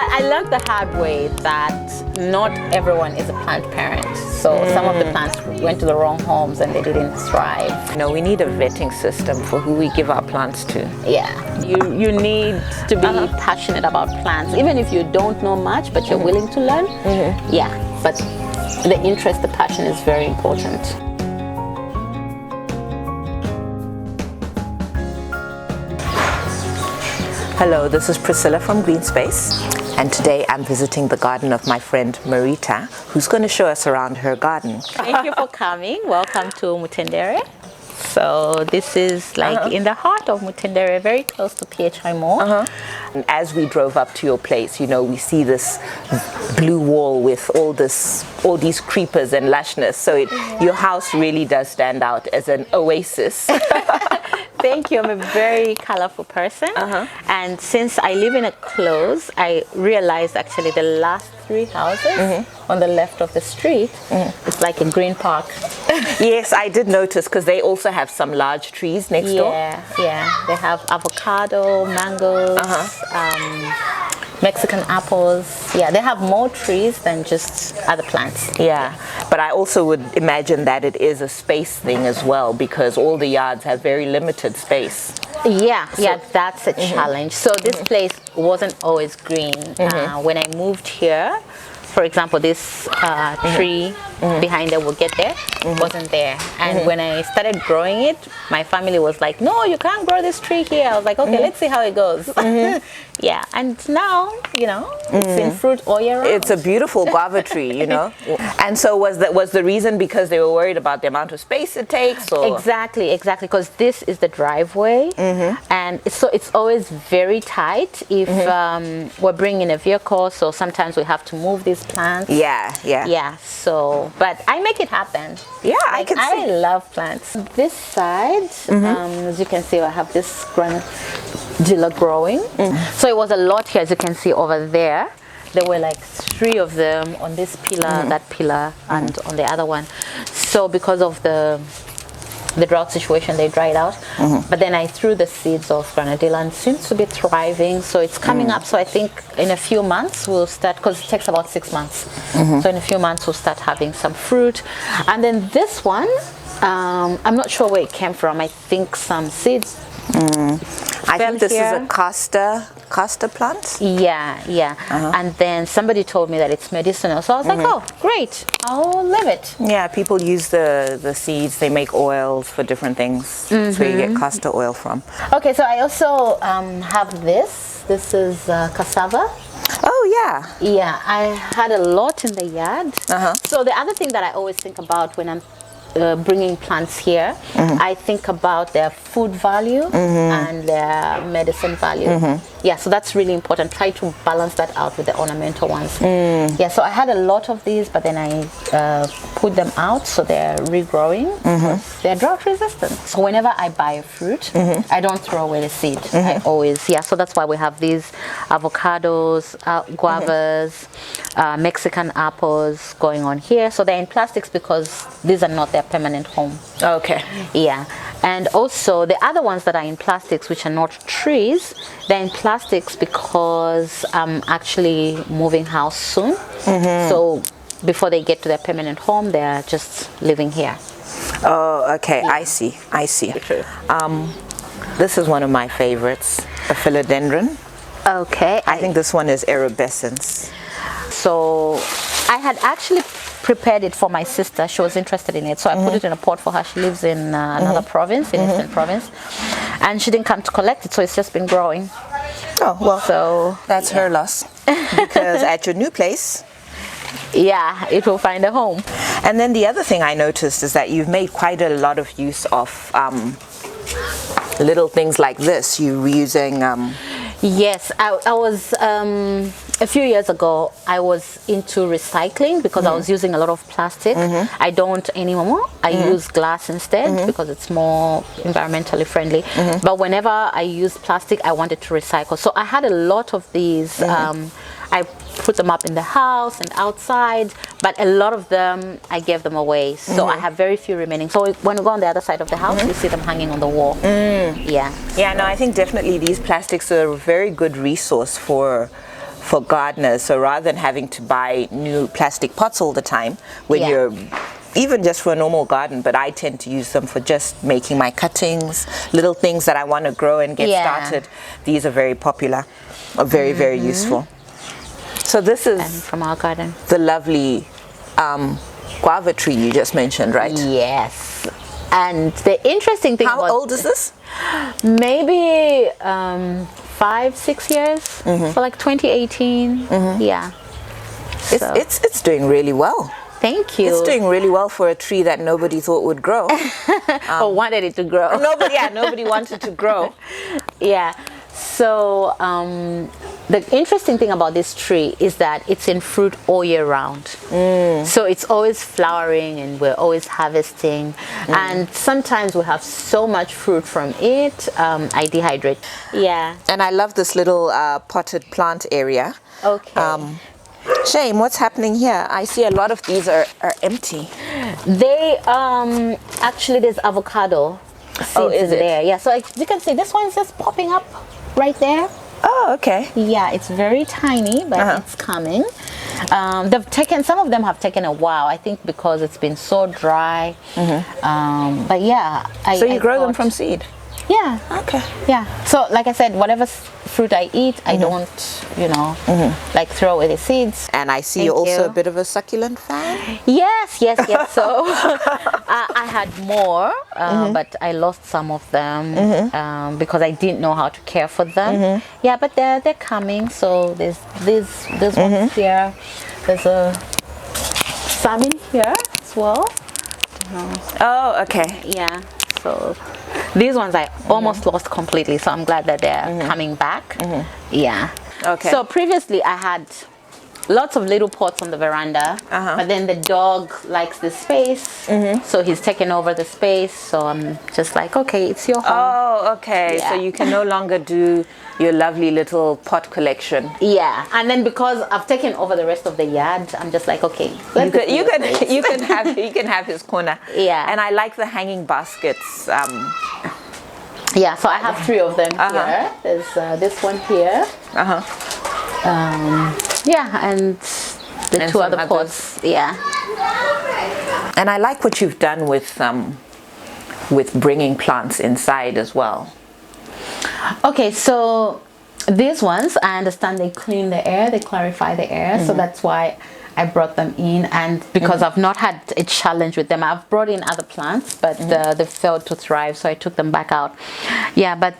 I learned the hard way that not everyone is a plant parent. So some of the plants went to the wrong homes and they didn't thrive. You know, we need a vetting system for who we give our plants to. Yeah, you need to be passionate about plants, even if you don't know much, but you're willing to learn. Yeah, but the interest, the passion is very important. Hello, this is Priscilla from Greenspace, and today I'm visiting the garden of my friend Marita, who's going to show us around her garden. Thank you for coming. Welcome to Mutendere. So this is like in the heart of Mutendere, very close to PHI Mall. And as we drove up to your place, you know, we see this blue wall with all these creepers and lushness. So your house really does stand out as an oasis. Thank you. I'm a very colorful person. And since I live in a close, I realized actually the last 3 houses on the left of the street, it's like a green park. Yes, I did notice because they also have some large trees next door. Yeah. They have avocado, mangoes, Mexican apples. Yeah, they have more trees than just other plants. Yeah, but I also would imagine that it is a space thing as well, because all the yards have very limited space. Yeah, that's a challenge. So this place wasn't always green. When I moved here, for example, this tree behind there, we'll get there, wasn't there. And when I started growing it, my family was like, no, you can't grow this tree here. I was like, okay, let's see how it goes. Yeah, and now, you know, it's in fruit all year round. It's a beautiful guava tree, you know. And so was the reason because they were worried about the amount of space it takes? Or? Exactly, because this is the driveway, and it's always very tight if we're bringing a vehicle, so sometimes we have to move these plants. Yeah, so, but I make it happen. Yeah, like, I love plants. This side, as you can see, I have this granadilla growing. So it was a lot here, as you can see over there. There were like 3 of them on this pillar, that pillar, and on the other one. So because of the drought situation, they dried out. But then I threw the seeds of granadilla and seems to be thriving. So it's coming up. So I think in a few months we'll start, because it takes about 6 months. So in a few months we'll start having some fruit. And then this one, I'm not sure where it came from. I think some seeds. I think this is a castor plant. Yeah. And then somebody told me that it's medicinal, so I was like, oh, great, I'll leave it. Yeah, people use the seeds. They make oils for different things. That's where you get castor oil from. Okay, so I also have this. This is cassava. Oh yeah. Yeah, I had a lot in the yard. So the other thing that I always think about when I'm bringing plants here, I think about their food value and their medicine value. Yeah, so that's really important. Try to balance that out with the ornamental ones. Yeah, so I had a lot of these, but then I put them out so they're regrowing. They're drought resistant. So whenever I buy a fruit, I don't throw away the seed. I always, so that's why we have these avocados, guavas, Mexican apples going on here. So they're in plastics because these are not their permanent home. Okay. Yeah. And also the other ones that are in plastics, which are not trees, they're in plastics because I'm actually moving house soon. So before they get to their permanent home, they're just living here. Oh, okay. I see. This is one of my favorites, a philodendron. Okay. I think this one is erubescens. So I had actually prepared it for my sister. She was interested in it, so I put it in a pot for her. She lives in another province, in Eastern Province, and she didn't come to collect it, so it's just been growing. Oh, well, so that's her loss, because at your new place, it will find a home. And then the other thing I noticed is that you've made quite a lot of use of little things like this. You were using Yes, I was a few years ago I was into recycling because I was using a lot of plastic. I don't anymore. I use glass instead because it's more environmentally friendly. But whenever I use plastic, I wanted to recycle. So I had a lot of these. I put them up in the house and outside, but a lot of them I gave them away. So I have very few remaining. So when we go on the other side of the house, you see them hanging on the wall. Yeah. Yeah, no, I think definitely these plastics are a very good resource for for gardeners. So rather than having to buy new plastic pots all the time, when you're even just for a normal garden, but I tend to use them for just making my cuttings, little things that I want to grow and get started. These are very popular, very, very useful. So this is from our garden. The lovely guava tree you just mentioned, right? Yes. And the interesting thing How old is this? Maybe 5-6 years. So like 2018. Yeah. So. It's doing really well. Thank you. It's doing really well for a tree that nobody thought would grow. Or wanted it to grow. Nobody wanted to grow. Yeah. So the interesting thing about this tree is that it's in fruit all year round. So it's always flowering and we're always harvesting. And sometimes we have so much fruit from it, I dehydrate. Yeah. And I love this little potted plant area. Okay. Shame, what's happening here? I see a lot of these are empty. They actually there's avocado seeds is it? there. Yeah, so you can see this one's just popping up right there. Oh, okay. Yeah, it's very tiny, but it's coming. They've taken, some of them have taken a while, I think because it's been so dry. But yeah. So you grow them from seed? Yeah. Okay. Yeah. So like I said, whatever fruit I eat, I don't, like throw away the seeds. And I see you're also a bit of a succulent fan? Yes. So I had more, but I lost some of them because I didn't know how to care for them. Yeah, but they're coming. So there's ones here. There's a salmon here as well. Oh, okay. Yeah. So these ones I almost lost completely, so I'm glad that they're coming back. Yeah. Okay. So previously I had lots of little pots on the veranda, but then the dog likes the space, so he's taken over the space. So I'm just like, okay, it's your home. Oh, okay. Yeah. So you can no longer do your lovely little pot collection. Yeah, and then because I've taken over the rest of the yard, I'm just like, okay, you can have his corner. Yeah, and I like the hanging baskets. Yeah, so I have 3 of them here. There's this one here. Yeah, and the 2 other pots. Yeah. And I like what you've done with bringing plants inside as well. Okay, so these ones, I understand they clean the air, they clarify the air, so that's why I brought them in. And because I've not had a challenge with them, I've brought in other plants, but they failed to thrive, so I took them back out. Yeah, but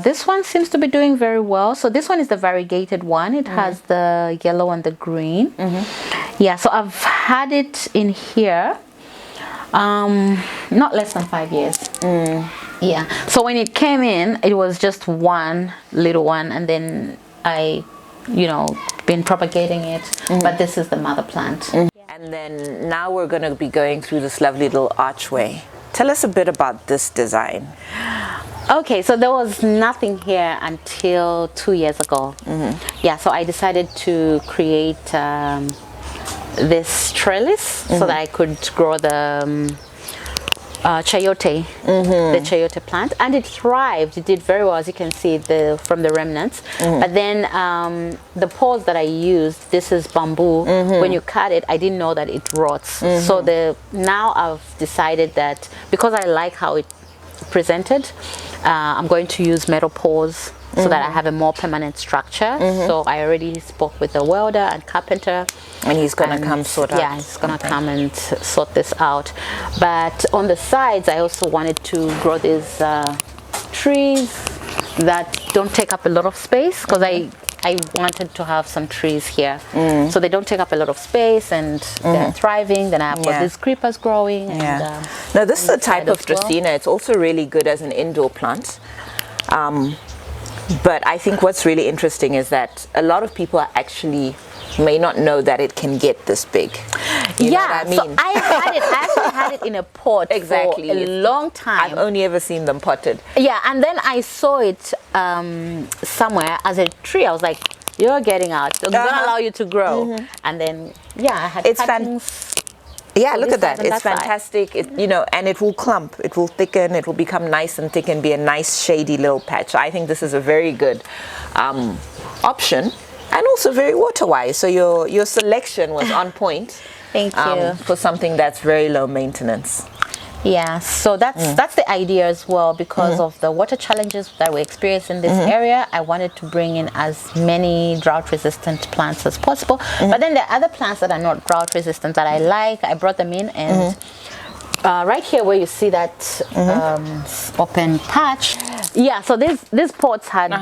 this one seems to be doing very well. So this one is the variegated one. It has the yellow and the green. Yeah, so I've had it in here not less than 5 years. Yeah, so when it came in, it was just one little one, and then I been propagating it, but this is the mother plant. And then now we're going to be going through this lovely little archway. Tell us a bit about this design. Okay, so there was nothing here until 2 years ago. Yeah, so I decided to create this trellis so that I could grow the chayote, the chayote plant, and it thrived. It did very well, as you can see from the remnants. But then the poles that I used, this is bamboo. When you cut it, I didn't know that it rots. So now I've decided that because I like how it presented, I'm going to use metal poles so that I have a more permanent structure. So I already spoke with the welder and carpenter. And he's going to come sort out. Yeah, he's going to come and sort this out. But on the sides, I also wanted to grow these trees that don't take up a lot of space, because I wanted to have some trees here. So they don't take up a lot of space and they're thriving. Then I've got these creepers growing. And, now this is a type of Dracaena. It's also really good as an indoor plant. But I think what's really interesting is that a lot of people may not know that it can get this big. You know what I mean? So I actually had it in a pot for a long time. I've only ever seen them potted. Yeah, and then I saw it somewhere as a tree. I was like, you're getting out. I'm going to allow you to grow. And then, I had cuttings. Yeah, look at that. It's fantastic. And it will clump. It will thicken. It will become nice and thick and be a nice shady little patch. I think this is a very good option. And also very water-wise. So your selection was on point. Thank you. For something that's very low maintenance. Yeah, so that's the idea as well, because of the water challenges that we experience in this area. I wanted to bring in as many drought-resistant plants as possible. But then there are other plants that are not drought-resistant that I like. I brought them in, and right here where you see that open patch, yeah, so these pots had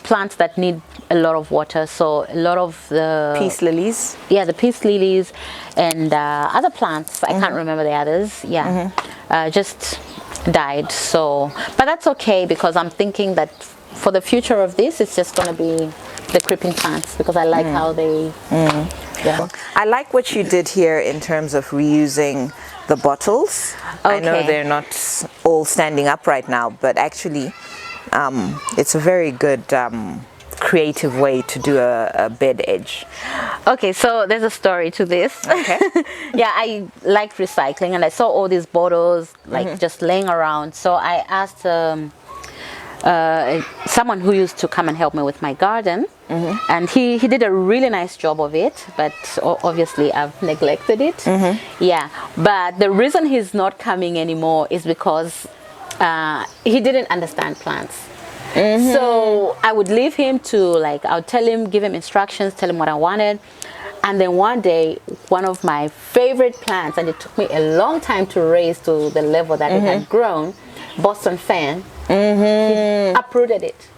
plants that need a lot of water, so a lot of the peace lilies, the peace lilies and other plants, I can't remember the others, just died. So but that's okay, because I'm thinking that for the future of this, it's just going to be the creeping plants, because I like how they I like what you did here in terms of reusing the bottles. I know they're not all standing up right now, but actually it's a very good creative way to do a bed edge. Okay, so there's a story to this. Okay. Yeah, I liked recycling, and I saw all these bottles like just laying around. So I asked someone who used to come and help me with my garden, and he did a really nice job of it, but obviously I've neglected it. Yeah, but the reason he's not coming anymore is because he didn't understand plants. So I would leave him to, like, I would tell him, give him instructions, tell him what I wanted. And then one day, one of my favorite plants, and it took me a long time to raise to the level that it had grown, Boston fan, he uprooted it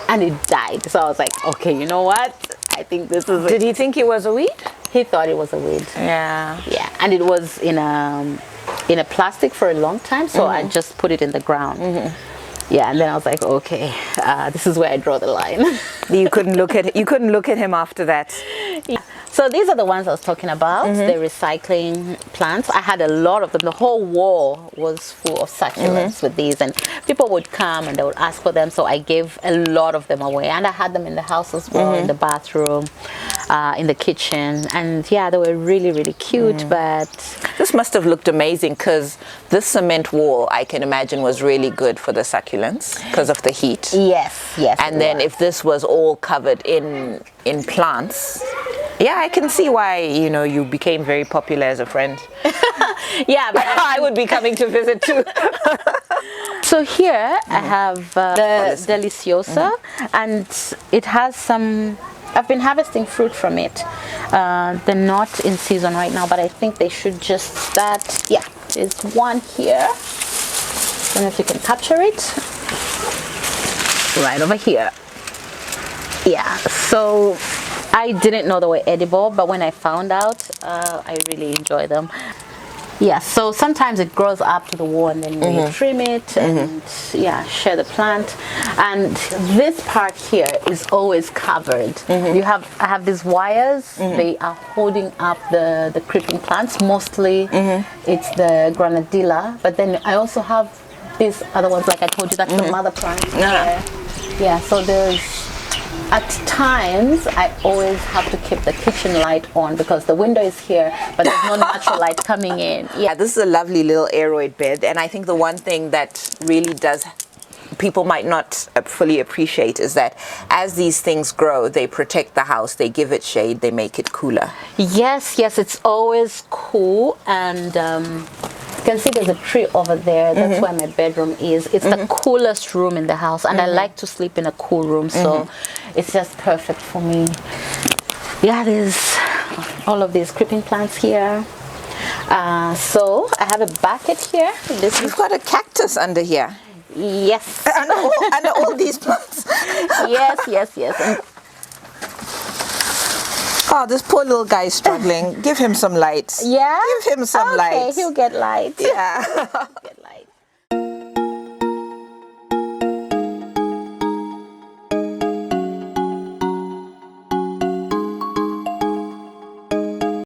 and it died. So I was like, okay, you know what? I think this is it. Did he think it was a weed? He thought it was a weed. Yeah. Yeah, and it was in a plastic for a long time, so I just put it in the ground. Yeah, and then I was like, okay, this is where I draw the line. You couldn't look at him after that. Yeah. So these are the ones I was talking about, the recycling plants. I had a lot of them. The whole wall was full of succulents with these, and people would come and they would ask for them, so I gave a lot of them away. And I had them in the house as well, in the bathroom, in the kitchen, and yeah, they were really, really cute. But this must have looked amazing, because this cement wall, I can imagine, was really good for the succulents because of the heat. Yes. And then if this was all covered in plants, yeah, I can see why, you became very popular as a friend. Yeah, but I would be coming to visit too. So here I have the Deliciosa, and it has some, I've been harvesting fruit from it. They're not in season right now, but I think they should just start. Yeah, there's one here. I don't know if you can capture it. Right over here. Yeah, so I didn't know they were edible, but when I found out, I really enjoy them. Yeah, so sometimes it grows up to the wall, and then we trim it and share the plant. And this part here is always covered. I have these wires. They are holding up the creeping plants. Mostly it's the granadilla, but then I also have these other ones, like I told you, that's the mother plant. Yeah, so at times I always have to keep the kitchen light on, because the window is here, but there's no natural light coming in. Yeah, this is a lovely little aeroid bed, and I think the one thing that really people might not fully appreciate is that as these things grow, they protect the house, they give it shade, they make it cooler. Yes, it's always cool. And you can see there's a tree over there. That's where my bedroom is. It's the coolest room in the house, and I like to sleep in a cool room, so it's just perfect for me. Yeah, there's all of these creeping plants here. So I have a bucket here. You've got a cactus under here. Yes. Under all these plants. Yes. And oh, this poor little guy is struggling. Give him some light. Yeah? Give him some light. Okay, he'll get light. Yeah.